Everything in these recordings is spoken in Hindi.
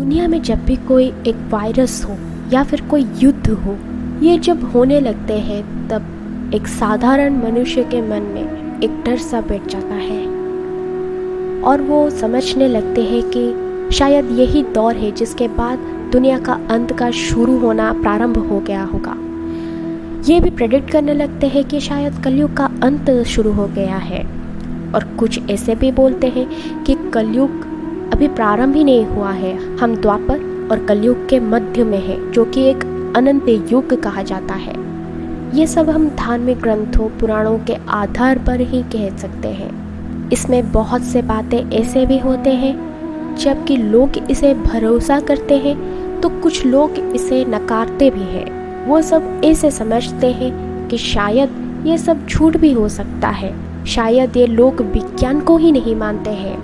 दुनिया में जब भी कोई एक वायरस हो या फिर कोई युद्ध हो, ये जब होने लगते हैं तब एक साधारण मनुष्य के मन में एक डर सा बैठ जाता है और वो समझने लगते हैं कि शायद यही दौर है जिसके बाद दुनिया का अंत का शुरू होना प्रारंभ हो गया होगा। ये भी प्रेडिक्ट करने लगते हैं कि शायद कलयुग का अंत शुरू हो गया है, और कुछ ऐसे भी बोलते हैं कि कलयुग अभी प्रारंभ ही नहीं हुआ है, हम द्वापर और कलयुग के मध्य में है, जो कि एक अनंत युग कहा जाता है। ये सब हम धार्मिक ग्रंथों पुराणों के आधार पर ही कह सकते हैं। इसमें बहुत से बातें ऐसे भी होते हैं, जबकि लोग इसे भरोसा करते हैं तो कुछ लोग इसे नकारते भी हैं। वो सब ऐसे समझते हैं कि शायद ये सब झूठ भी हो सकता है, शायद ये लोग विज्ञान को ही नहीं मानते हैं।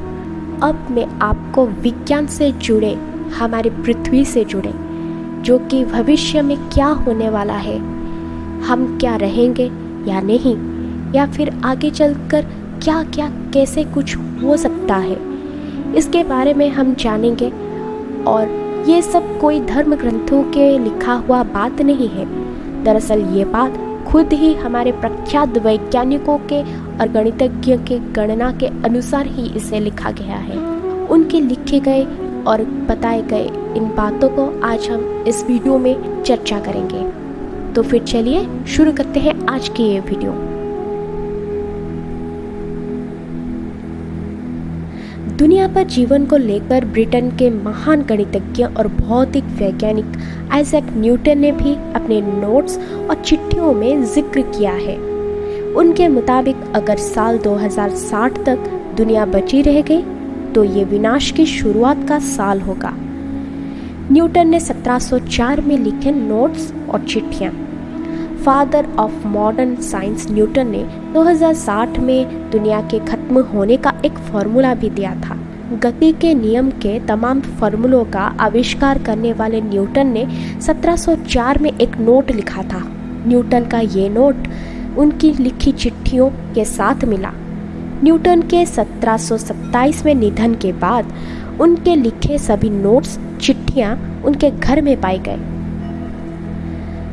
अब मैं आपको विज्ञान से जुड़े, हमारी पृथ्वी से जुड़े, जो कि भविष्य में क्या होने वाला है, हम क्या रहेंगे या नहीं, या फिर आगे चलकर क्या क्या कैसे कुछ हो सकता है, इसके बारे में हम जानेंगे। और ये सब कोई धर्म ग्रंथों के लिखा हुआ बात नहीं है। दरअसल ये बात खुद ही हमारे प्रख्यात वैज्ञानिकों के और गणितज्ञ के गणना के अनुसार ही इसे लिखा गया है। उनके लिखे गए और बताए गए इन बातों को आज हम इस वीडियो में चर्चा करेंगे। तो फिर चलिए शुरू करते हैं आज की ये वीडियो। दुनिया पर जीवन को लेकर ब्रिटेन के महान गणितज्ञ और भौतिक वैज्ञानिक आइजैक न्यूटन ने भी अपने नोट्स और चिट्ठियों में जिक्र किया है। उनके मुताबिक अगर साल 2060 तक दुनिया बची रह गई तो ये विनाश की शुरुआत का साल होगा। न्यूटन ने 1704 में लिखे नोट्स और चिट्ठियाँ। Father of modern science Newton ने 2060 में दुनिया के खत्म होने का एक फॉर्मूला भी दिया था। गति के नियम के तमाम फॉर्मूलों का आविष्कार करने वाले न्यूटन ने 1704 में एक नोट लिखा था। न्यूटन का ये नोट उनकी लिखी चिट्ठियों के साथ मिला। न्यूटन के 1727 में निधन के बाद उनके लिखे सभी नोट्स चिट्ठियाँ उनके घर में पाई गए।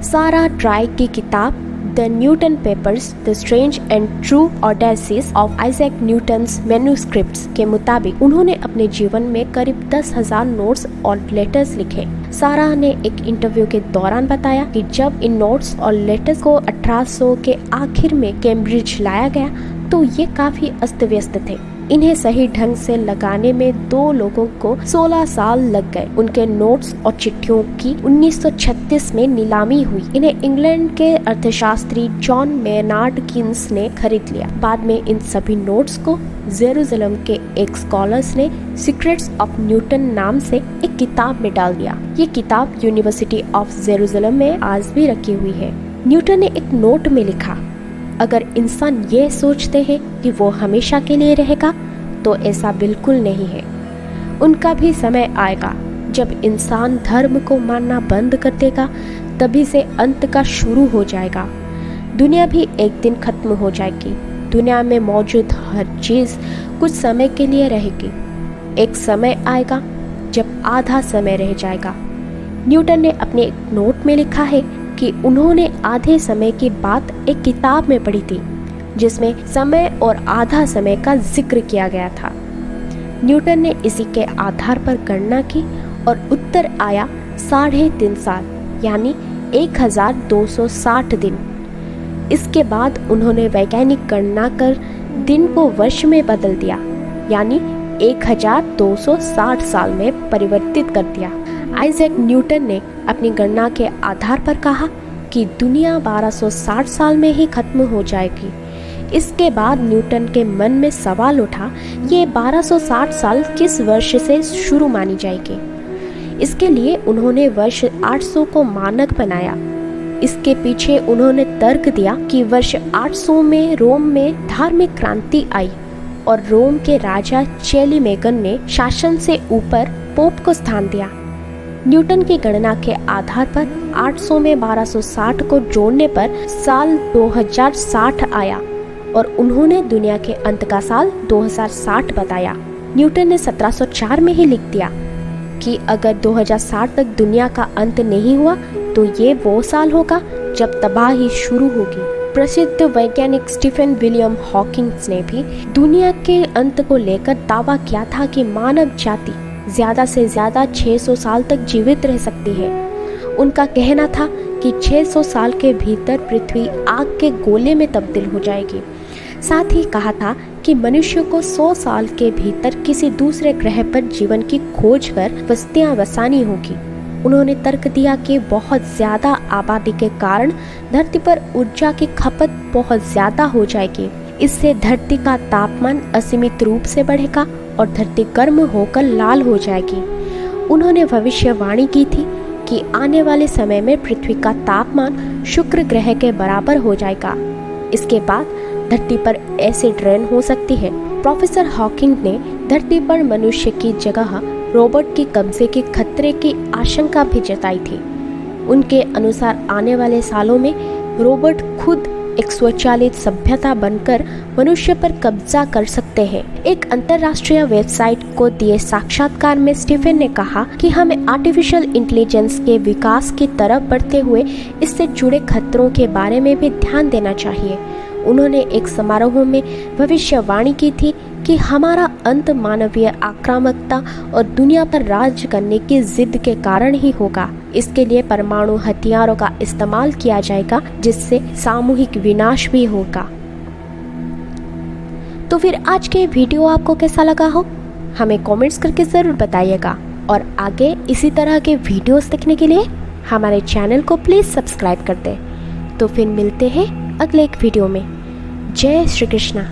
सारा ट्राई की किताब the Newton papers the strange and true odyssey of Isaac Newton's manuscripts के मुताबिक उन्होंने अपने जीवन में करीब 10,000 नोट्स और लेटर्स लिखे। सारा ने एक इंटरव्यू के दौरान बताया कि जब इन नोट्स और लेटर्स को 1800 के आखिर में कैम्ब्रिज लाया गया तो ये काफी अस्त व्यस्त थे। इन्हें सही ढंग से लगाने में 2 लोगों को 16 साल लग गए। उनके नोट्स और चिट्ठियों की 1936 में नीलामी हुई। इन्हें इंग्लैंड के अर्थशास्त्री जॉन मेनार्ड कीन्स ने खरीद लिया। बाद में इन सभी नोट्स को जेरूसलम के एक स्कॉलर्स ने सीक्रेट्स ऑफ न्यूटन नाम से एक किताब में डाल दिया। ये किताब यूनिवर्सिटी ऑफ जेरूसलम में आज भी रखी हुई है। न्यूटन ने एक नोट में लिखा, अगर इंसान ये सोचते हैं कि वो हमेशा के लिए रहेगा तो ऐसा बिल्कुल नहीं है। उनका भी समय आएगा जब इंसान धर्म को मानना बंद कर देगा, तभी से अंत का शुरू हो जाएगा। दुनिया भी एक दिन खत्म हो जाएगी। दुनिया में मौजूद हर चीज़ कुछ समय के लिए रहेगी। एक समय आएगा जब आधा समय रह जाएगा। न्यूटन ने अपने एक नोट में लिखा है कि उन्होंने आधे समय की बात एक किताब में पढ़ी थी जिसमें समय और आधा समय का जिक्र किया गया था। न्यूटन ने इसी के आधार पर गणना की और उत्तर आया 3.5 साल, यानी 1260 दिन। इसके बाद उन्होंने वैज्ञानिक गणना कर दिन को वर्ष में बदल दिया, यानी 1260 साल में परिवर्तित कर दिया। आइजैक न्यूटन ने अपनी गणना के आधार पर कहा कि दुनिया 1260 साल में ही खत्म हो जाएगी। इसके बाद न्यूटन के मन में सवाल उठा, ये 1260 साल किस वर्ष से शुरू मानी जाएगी। इसके लिए उन्होंने वर्ष 800 को मानक बनाया। इसके पीछे उन्होंने तर्क दिया कि वर्ष 800 में रोम में धार्मिक क्रांति आई और रोम के राजा चैलीमेगन ने शासन से ऊपर पोप को स्थान दिया। न्यूटन की गणना के आधार पर 800 में 1260 को जोड़ने पर साल 2060 आया और उन्होंने दुनिया के अंत का साल 2060 बताया। न्यूटन ने 1704 में ही लिख दिया कि अगर 2060 तक दुनिया का अंत नहीं हुआ तो ये वो साल होगा जब तबाही शुरू होगी। प्रसिद्ध वैज्ञानिक स्टीफन विलियम हॉकिंग ने भी दुनिया के अंत को लेकर दावा किया था कि मानव जाति ज्यादा से ज्यादा 600 साल तक जीवित रह सकती है। उनका कहना था कि 600 साल के भीतर पृथ्वी आग के गोले में तब्दील हो जाएगी। साथ ही कहा था कि मनुष्य को 100 साल के भीतर किसी दूसरे ग्रह पर जीवन की खोज कर बस्तियां बसानी होगी। उन्होंने तर्क दिया कि बहुत ज़्यादा आबादी के कारण धरती पर ऊर्जा की खपत बहुत ज़्यादा हो जाएगी। इससे धरती का तापमान असीमित रूप से बढ़ेगा और धरती गर्म होकर लाल हो जाएगी। उन्होंने भविष्यवाणी की थी कि आने वाले समय में पृथ्वी का तापमान शुक्र ग्रह के बराबर हो जाएगा। इसके बाद धरती पर एसिड रेन हो सकती है। प्रोफेसर हॉकिंग ने धरती पर मनुष्य की जगह रोबोट के कब्जे के खतरे की आशंका भी जताई थी। उनके अनुसार आने वाले सालों में रोबोट खुद एक स्वचालित सभ्यता बनकर मनुष्य पर कब्जा कर सकते हैं। एक अंतर्राष्ट्रीय वेबसाइट को दिए साक्षात्कार में स्टीफन ने कहा कि हमें आर्टिफिशियल इंटेलिजेंस के विकास की तरफ बढ़ते हुए इससे जुड़े खतरों के बारे में भी ध्यान देना चाहिए। उन्होंने एक समारोह में भविष्यवाणी की थी कि हमारा अंत मानवीय आक्रामकता और दुनिया पर राज करने की जिद के कारण ही होगा। इसके लिए परमाणु हथियारों का इस्तेमाल किया जाएगा, जिससे सामूहिक विनाश भी होगा। तो फिर आज के वीडियो आपको कैसा लगा हो, हमें कमेंट्स करके ज़रूर बताइएगा। और आगे इसी तरह के वीडियोस देखने के लिए हमारे चैनल को प्लीज़ सब्सक्राइब कर दें। तो फिर मिलते हैं अगले एक वीडियो में। जय श्री कृष्णा।